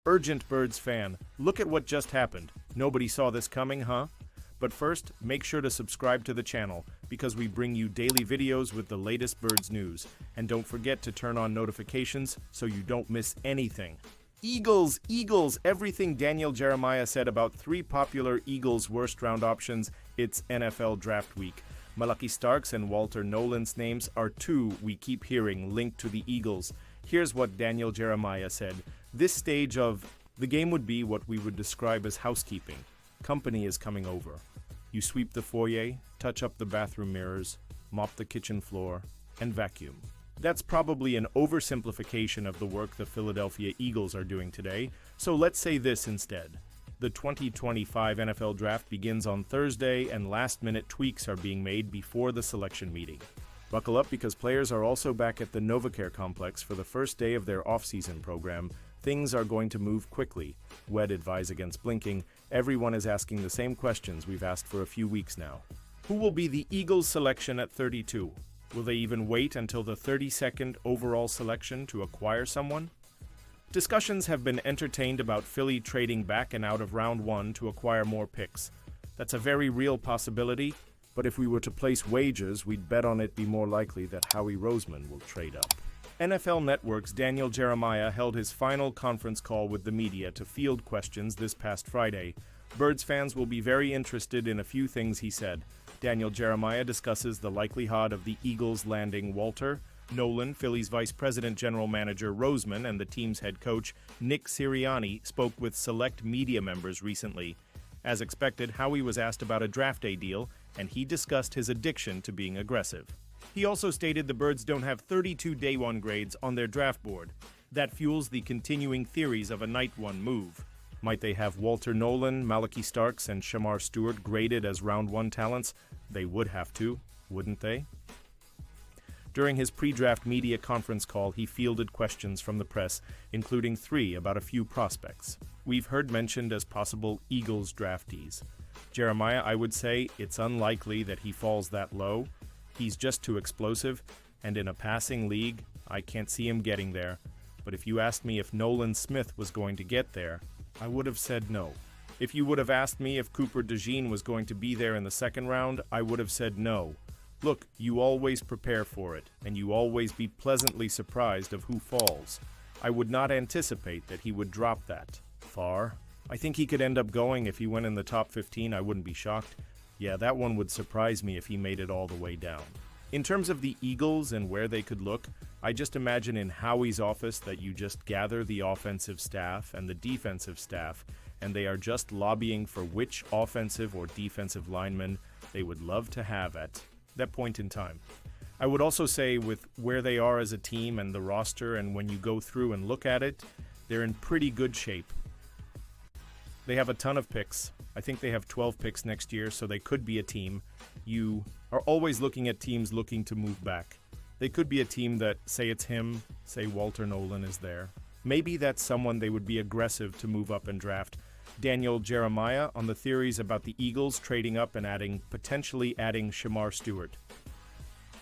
Urgent Birds fan, look at what just happened. Nobody saw this coming, huh? But first, make sure to subscribe to the channel because we bring you daily videos with the latest birds news. And don't forget to turn on notifications so you don't miss anything. Eagles, Eagles, everything Daniel Jeremiah said about three popular Eagles worst round options. It's NFL draft week. Malaki Starks and Walter Nolan's names are two we keep hearing linked to the Eagles. Here's what Daniel Jeremiah said. This stage of the game would be what we would describe as housekeeping. Company is coming over. You sweep the foyer, touch up the bathroom mirrors, mop the kitchen floor, and vacuum. That's probably an oversimplification of the work the Philadelphia Eagles are doing today, so let's say this instead. The 2025 NFL Draft begins on Thursday, and last-minute tweaks are being made before the selection meeting. Buckle up because players are also back at the NovaCare complex for the first day of their off-season program. Things are going to move quickly. Wed advise against blinking. Everyone is asking the same questions we've asked for a few weeks now. Who will be the Eagles' selection at 32? Will they even wait until the 32nd overall selection to acquire someone? Discussions have been entertained about Philly trading back and out of round one to acquire more picks. That's a very real possibility, but if we were to place wagers, we'd bet on it be more likely that Howie Roseman will trade up. NFL Network's Daniel Jeremiah held his final conference call with the media to field questions this past Friday. Birds fans will be very interested in a few things he said. Daniel Jeremiah discusses the likelihood of the Eagles landing Walter Nolan. Philly's Vice President General Manager Roseman and the team's head coach Nick Sirianni spoke with select media members recently. As expected, Howie was asked about a draft day deal, and he discussed his addiction to being aggressive. He also stated the Birds don't have 32 day one grades on their draft board. That fuels the continuing theories of a night one move. Might they have Walter Nolan, Malaki Starks, and Shamar Stewart graded as round one talents? They would have to, wouldn't they? During his pre-draft media conference call, he fielded questions from the press, including three about a few prospects we've heard mentioned as possible Eagles draftees. Jeremiah, I would say it's unlikely that he falls that low. He's just too explosive, and in a passing league, I can't see him getting there. But if you asked me if Nolan Smith was going to get there, I would have said no. If you would have asked me if Cooper DeJean was going to be there in the second round, I would have said no. Look, you always prepare for it, and you always be pleasantly surprised of who falls. I would not anticipate that he would drop that far. I think he could end up going if he went in the top 15, I wouldn't be shocked. Yeah, that one would surprise me if he made it all the way down. In terms of the Eagles and where they could look, I just imagine in Howie's office that you just gather the offensive staff and the defensive staff, and they are just lobbying for which offensive or defensive lineman they would love to have at that point in time. I would also say with where they are as a team and the roster, and when you go through and look at it, they're in pretty good shape. They have a ton of picks. I think they have 12 picks next year, so they could be a team. You are always looking at teams looking to move back. They could be a team that, say it's him, say Walter Nolan is there. Maybe that's someone they would be aggressive to move up and draft. Daniel Jeremiah on the theories about the Eagles trading up and potentially adding Shamar Stewart.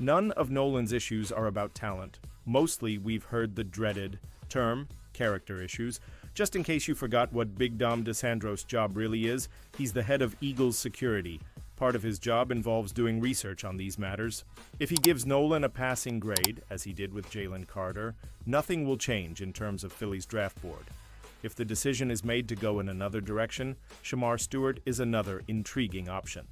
None of Nolan's issues are about talent. Mostly we've heard the dreaded term, character issues. Just in case you forgot what Big Dom DeSandros' job really is, he's the head of Eagles security. Part of his job involves doing research on these matters. If he gives Nolan a passing grade, as he did with Jalen Carter, nothing will change in terms of Philly's draft board. If the decision is made to go in another direction, Shamar Stewart is another intriguing option.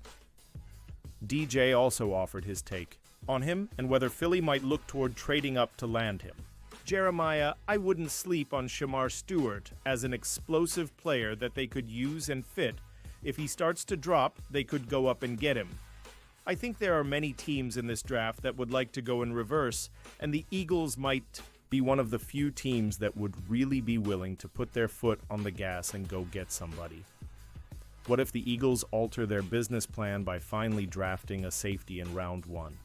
DJ also offered his take on him and whether Philly might look toward trading up to land him. Jeremiah, I wouldn't sleep on Shamar Stewart as an explosive player that they could use and fit. If he starts to drop, they could go up and get him. I think there are many teams in this draft that would like to go in reverse, and the Eagles might be one of the few teams that would really be willing to put their foot on the gas and go get somebody. What if the Eagles alter their business plan by finally drafting a safety in round one?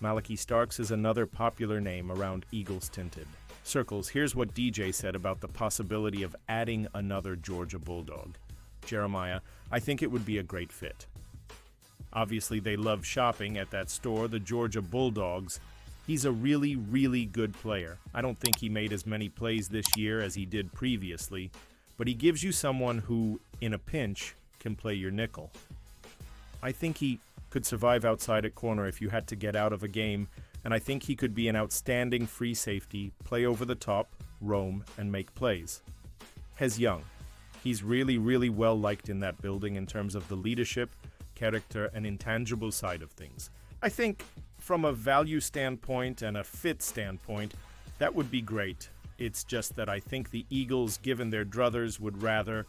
Malaki Starks is another popular name around Eagles tinted circles. Here's what DJ said about the possibility of adding another Georgia Bulldog. Jeremiah, I think it would be a great fit. Obviously, they love shopping at that store, the Georgia Bulldogs. He's a really, really good player. I don't think he made as many plays this year as he did previously, but he gives you someone who, in a pinch, can play your nickel. I think he could survive outside at corner if you had to get out of a game, and I think he could be an outstanding free safety, play over the top, roam, and make plays. Hez Young. He's really, really well liked in that building in terms of the leadership, character, and intangible side of things. I think from a value standpoint and a fit standpoint, that would be great. It's just that I think the Eagles, given their druthers, would rather...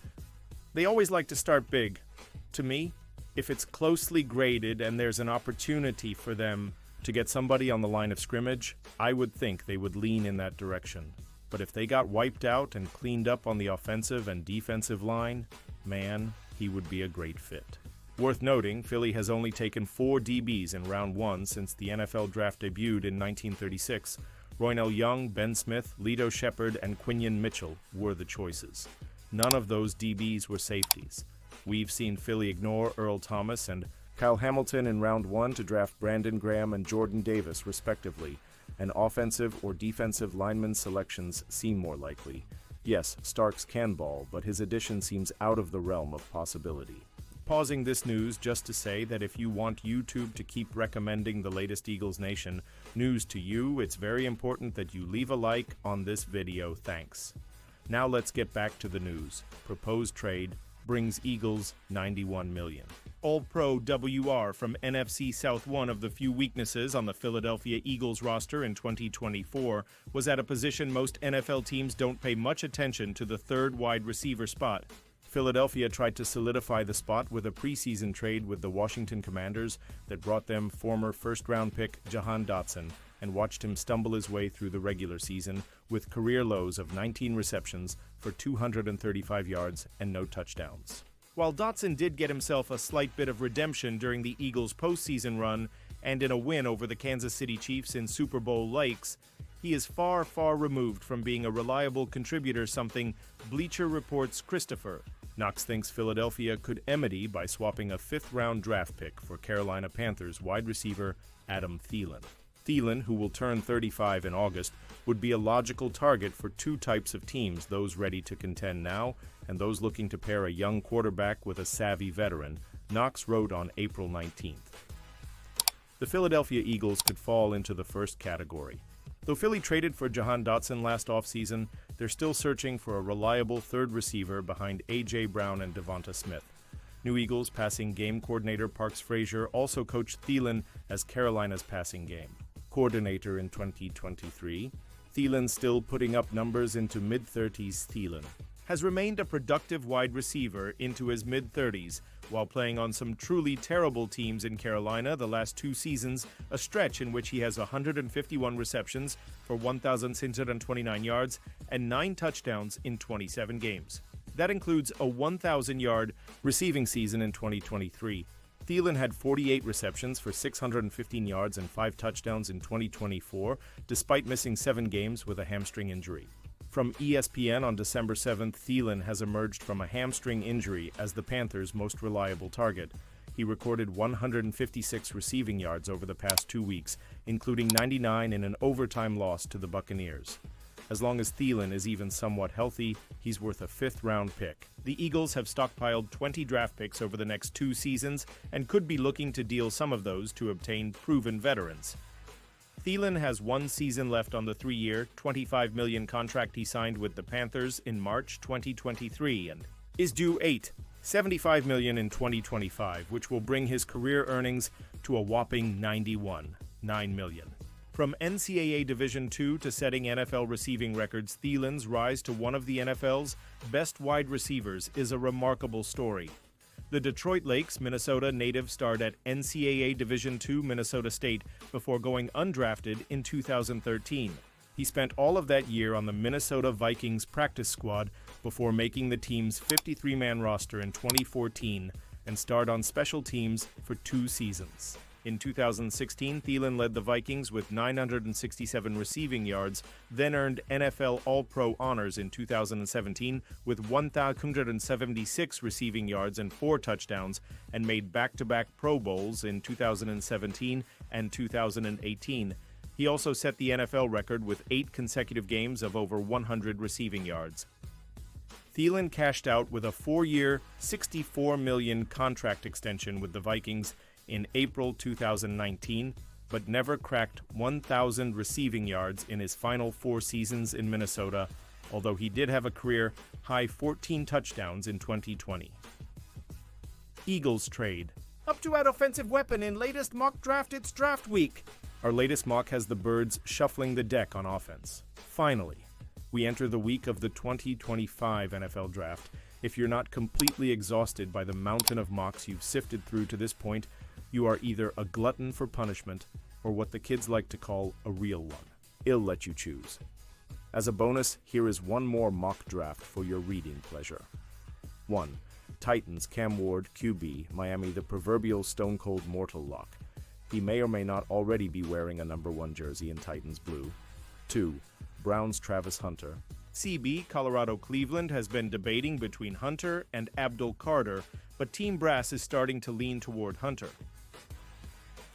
They always like to start big. To me, if it's closely graded and there's an opportunity for them to get somebody on the line of scrimmage, I would think they would lean in that direction. But if they got wiped out and cleaned up on the offensive and defensive line, man, he would be a great fit. Worth noting, Philly has only taken 4 DBs in round 1 since the NFL draft debuted in 1936. Roynell Young, Ben Smith, Lito Shepherd, and Quinion Mitchell were the choices. None of those DBs were safeties. We've seen Philly ignore Earl Thomas and Kyle Hamilton in round 1 to draft Brandon Graham and Jordan Davis, respectively, and offensive or defensive lineman selections seem more likely. Yes, Starks can ball, but his addition seems out of the realm of possibility. Pausing this news just to say that if you want YouTube to keep recommending the latest Eagles Nation news to you, it's very important that you leave a like on this video. Thanks. Now let's get back to the news. Proposed trade brings Eagles $91 million. All-Pro WR from NFC South. One of the few weaknesses on the Philadelphia Eagles roster in 2024 was at a position most NFL teams don't pay much attention to, the third wide receiver spot. Philadelphia tried to solidify the spot with a preseason trade with the Washington Commanders that brought them former first-round pick Jahan Dotson and watched him stumble his way through the regular season with career lows of 19 receptions for 235 yards and no touchdowns. While Dotson did get himself a slight bit of redemption during the Eagles' postseason run and in a win over the Kansas City Chiefs in Super Bowl Lakes, he is far, far removed from being a reliable contributor, something Bleacher Report's Christopher Knox thinks Philadelphia could remedy by swapping a 5th-round draft pick for Carolina Panthers wide receiver Adam Thielen. Thielen, who will turn 35 in August, would be a logical target for 2 types of teams, those ready to contend now and those looking to pair a young quarterback with a savvy veteran, Knox wrote on April 19th. The Philadelphia Eagles could fall into the first category. Though Philly traded for Jahan Dotson last offseason, they're still searching for a reliable third receiver behind A.J. Brown and Devonta Smith. New Eagles passing game coordinator Parks Frazier also coached Thielen as Carolina's passing game coordinator in 2023. Thielen, still putting up numbers into mid-30s. Thielen has remained a productive wide receiver into his mid-30s, while playing on some truly terrible teams in Carolina the last 2 seasons, a stretch in which he has 151 receptions for 1,629 yards and 9 touchdowns in 27 games. That includes a 1,000-yard receiving season in 2023. Thielen had 48 receptions for 615 yards and 5 touchdowns in 2024, despite missing 7 games with a hamstring injury. From ESPN on December 7th, Thielen has emerged from a hamstring injury as the Panthers' most reliable target. He recorded 156 receiving yards over the past 2 weeks, including 99 in an overtime loss to the Buccaneers. As long as Thielen is even somewhat healthy, he's worth a 5th-round pick. The Eagles have stockpiled 20 draft picks over the next 2 seasons and could be looking to deal some of those to obtain proven veterans. Thielen has 1 season left on the 3-year, $25 million contract he signed with the Panthers in March 2023 and is due $75 million in 2025, which will bring his career earnings to a whopping $9 million. From NCAA Division II to setting NFL receiving records, Thielen's rise to one of the NFL's best wide receivers is a remarkable story. The Detroit Lakes, Minnesota native starred at NCAA Division II Minnesota State before going undrafted in 2013. He spent all of that year on the Minnesota Vikings practice squad before making the team's 53-man roster in 2014 and starred on special teams for 2 seasons. In 2016, Thielen led the Vikings with 967 receiving yards, then earned NFL All-Pro honors in 2017 with 1,176 receiving yards and 4 touchdowns, and made back-to-back Pro Bowls in 2017 and 2018. He also set the NFL record with 8 consecutive games of over 100 receiving yards. Thielen cashed out with a 4-year, $64 million contract extension with the Vikings in April 2019, but never cracked 1,000 receiving yards in his final 4 seasons in Minnesota, although he did have a career-high 14 touchdowns in 2020. Eagles trade. Up to add offensive weapon in latest mock draft, it's draft week. Our latest mock has the Birds shuffling the deck on offense. Finally, we enter the week of the 2025 NFL Draft. If you're not completely exhausted by the mountain of mocks you've sifted through to this point, you are either a glutton for punishment or what the kids like to call a real one. I'll let you choose. As a bonus, here is one more mock draft for your reading pleasure. 1. Titans Cam Ward, QB, Miami the proverbial stone-cold mortal lock. He may or may not already be wearing a number 1 jersey in Titans blue. 2. Browns Travis Hunter. CB, Colorado Cleveland, has been debating between Hunter and Abdul Carter, but Team Brass is starting to lean toward Hunter.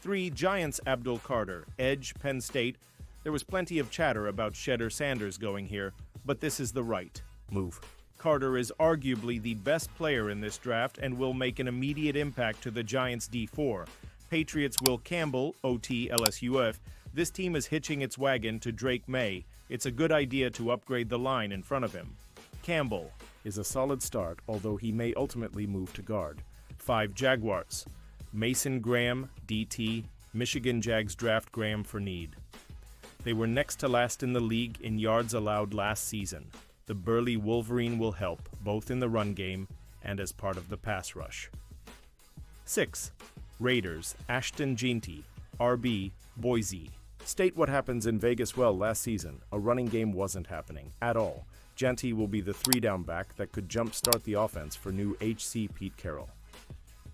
3. Giants Abdul Carter, Edge, Penn State. There was plenty of chatter about Shedder Sanders going here, but this is the right move. Carter is arguably the best player in this draft and will make an immediate impact to the Giants' D4. Patriots Will Campbell, OT LSUF. This team is hitching its wagon to Drake May. It's a good idea to upgrade the line in front of him. Campbell is a solid start, although he may ultimately move to guard. 5. Jaguars. Mason Graham, DT. Michigan Jags draft Graham for need. They were next to last in the league in yards allowed last season. The burly Wolverine will help, both in the run game and as part of the pass rush. 6. Raiders, Ashton Jeanty, RB, Boise. State what happens in Vegas well last season. A running game wasn't happening at all. Jeanty will be the 3-down back that could jumpstart the offense for new HC Pete Carroll.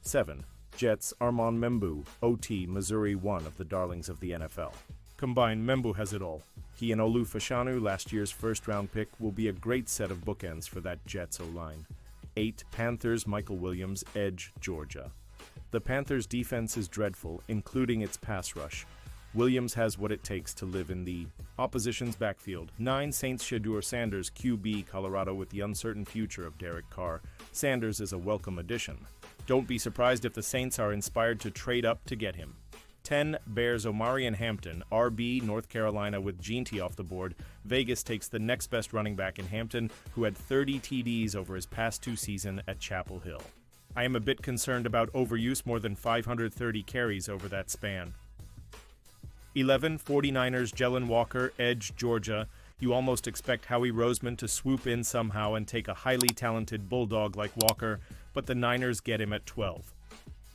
7. Jets, Armand Membu, OT, Missouri, one of the darlings of the NFL. Combined, Membu has it all. He and Olu Fashanu, last year's first-round pick, will be a great set of bookends for that Jets O-line. 8. Panthers, Michael Williams, Edge, Georgia. The Panthers' defense is dreadful, including its pass rush. Williams has what it takes to live in the opposition's backfield. 9. Saints, Shedeur Sanders, QB, Colorado, with the uncertain future of Derek Carr. Sanders is a welcome addition. Don't be surprised if the Saints are inspired to trade up to get him. 10. Bears, Omarion Hampton, RB, North Carolina, with Jeanty off the board. Vegas takes the next best running back in Hampton, who had 30 TDs over his past 2 seasons at Chapel Hill. I am a bit concerned about overuse, more than 530 carries over that span. 11. 49ers, Jalen Walker, Edge, Georgia. You almost expect Howie Roseman to swoop in somehow and take a highly talented bulldog like Walker, but the Niners get him at 12.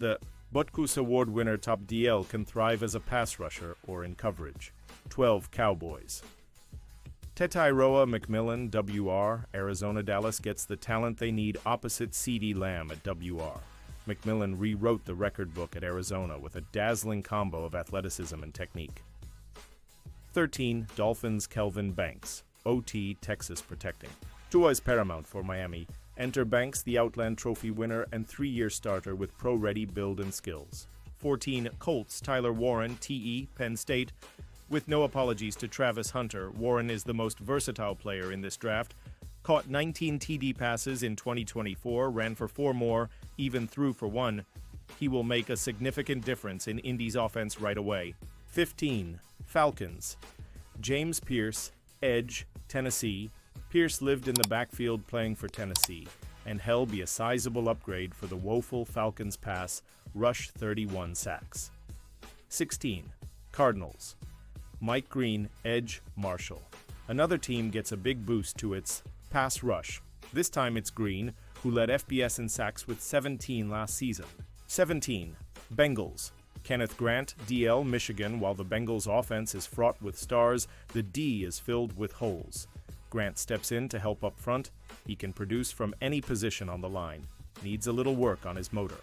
The Butkus Award winner Top DL can thrive as a pass rusher or in coverage. 12. Cowboys. Tetairoa McMillan, WR, Arizona Dallas gets the talent they need opposite CeeDee Lamb at WR. McMillan rewrote the record book at Arizona with a dazzling combo of athleticism and technique. 13. Dolphins Kelvin Banks, OT, Texas protecting. Tua is paramount for Miami. Enter Banks, the Outland Trophy winner and 3-year starter with pro-ready build and skills. 14. Colts Tyler Warren, TE, Penn State. With no apologies to Travis Hunter, Warren is the most versatile player in this draft. Caught 19 TD passes in 2024, ran for 4 more, even threw for 1. He will make a significant difference in Indy's offense right away. 15. Falcons. James Pierce, Edge, Tennessee. Pierce lived in the backfield playing for Tennessee, and he'll be a sizable upgrade for the woeful Falcons pass rush 31 sacks. 16. Cardinals. Mike Green, Edge, Marshall. Another team gets a big boost to its pass rush. This time it's Green, who led FBS in sacks with 17 last season. 17. Bengals. Kenneth Grant, DL, Michigan. While the Bengals' offense is fraught with stars, the D is filled with holes. Grant steps in to help up front. He can produce from any position on the line. Needs a little work on his motor.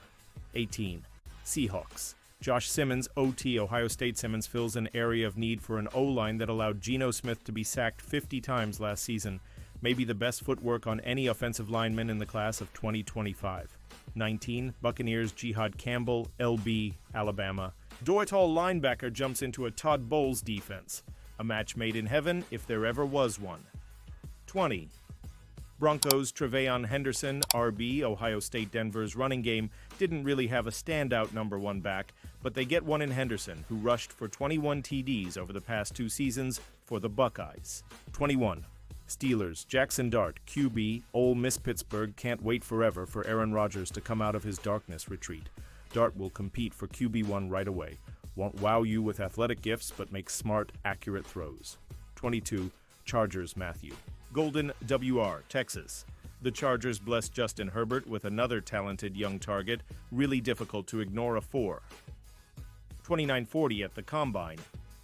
18. Seahawks. Josh Simmons, OT, Ohio State. Simmons fills an area of need for an O-line that allowed Geno Smith to be sacked 50 times last season. Maybe the best footwork on any offensive lineman in the class of 2025. 19, Buccaneers Jihad Campbell, LB, Alabama. Dortall linebacker jumps into a Todd Bowles defense. A match made in heaven if there ever was one. 20, Broncos Tre'Veyon Henderson, RB, Ohio State Denver's running game didn't really have a standout number one back, but they get one in Henderson, who rushed for 21 TDs over the past 2 seasons for the Buckeyes. 21, Steelers Jackson Dart, QB, Ole Miss Pittsburgh can't wait forever for Aaron Rodgers to come out of his darkness retreat. Dart will compete for QB1 right away. Won't wow you with athletic gifts, but makes smart, accurate throws. 22, Chargers Matthew. Golden WR, Texas. The Chargers bless Justin Herbert with another talented young target, really difficult to ignore a 4. 29-40 at the Combine.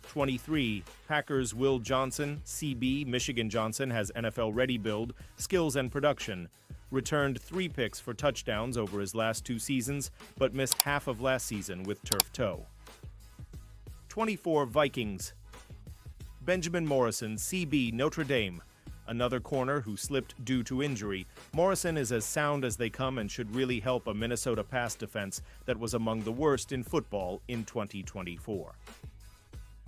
23, Packers Will Johnson, CB, Michigan Johnson has NFL-ready build, skills and production. Returned 3 picks for touchdowns over his last 2 seasons, but missed half of last season with turf toe. 24, Vikings. Benjamin Morrison, CB, Notre Dame. Another corner who slipped due to injury. Morrison is as sound as they come and should really help a Minnesota pass defense that was among the worst in football in 2024.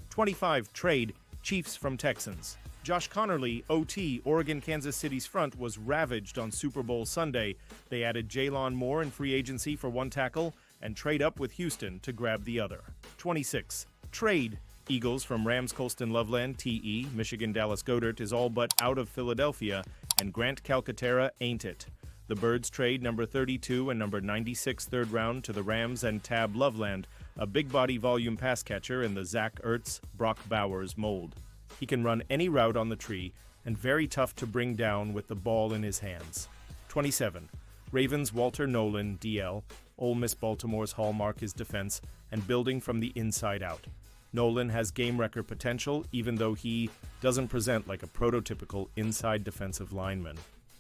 25, Trade, Chiefs from Texans. Josh Connerly, OT, Oregon-Kansas City's front was ravaged on Super Bowl Sunday. They added Jaylon Moore in free agency for 1 tackle and trade up with Houston to grab the other. 26, Trade, Eagles from Rams Colston Loveland, TE, Michigan Dallas Goedert is all but out of Philadelphia, and Grant Calcaterra ain't it. The Birds trade number 32 and number 96 third round to the Rams and Tab Loveland, a big body volume pass catcher in the Zach Ertz, Brock Bowers mold. He can run any route on the tree and very tough to bring down with the ball in his hands. 27, Ravens Walter Nolan, DL, Ole Miss Baltimore's hallmark is defense and building from the inside out. Nolan has game record potential, even though he doesn't present like a prototypical inside defensive lineman.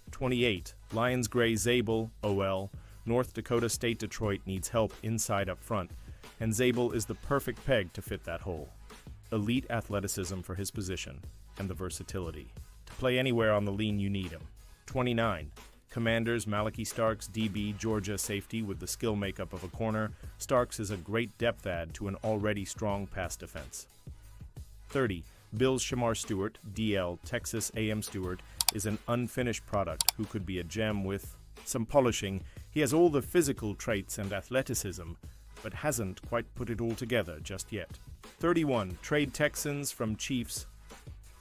28, Lions Gray Zabel, OL. North Dakota State Detroit needs help inside up front, and Zabel is the perfect peg to fit that hole. Elite athleticism for his position, and the versatility. To play anywhere on the lean you need him. 29, Commanders Malachi Starks, DB, Georgia safety with the skill makeup of a corner. Starks is a great depth add to an already strong pass defense. 30, Bills Shamar Stewart, DL, Texas A&M Stewart, is an unfinished product who could be a gem with some polishing. He has all the physical traits and athleticism, but hasn't quite put it all together just yet. 31, Trade Texans from Chiefs.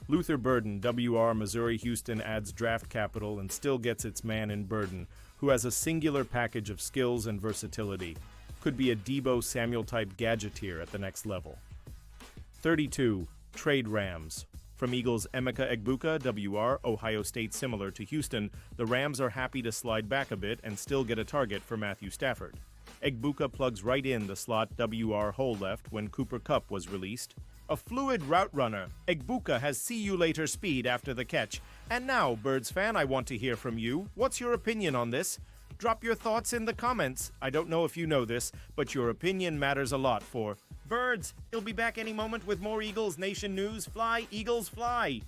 Luther Burden, WR, Missouri Houston adds draft capital and still gets its man in Burden, who has a singular package of skills and versatility. Could be a Debo Samuel-type gadgeteer at the next level. 32, Trade Rams. From Eagles Emeka Egbuka, WR, Ohio State similar to Houston, the Rams are happy to slide back a bit and still get a target for Matthew Stafford. Egbuka plugs right in the slot WR hole left when Cooper Kupp was released. A fluid route runner, Egbuka has see-you-later speed after the catch. And now, Birds fan, I want to hear from you. What's your opinion on this? Drop your thoughts in the comments. I don't know if you know this, but your opinion matters a lot for Birds. He'll be back any moment with more Eagles Nation news. Fly, Eagles, fly!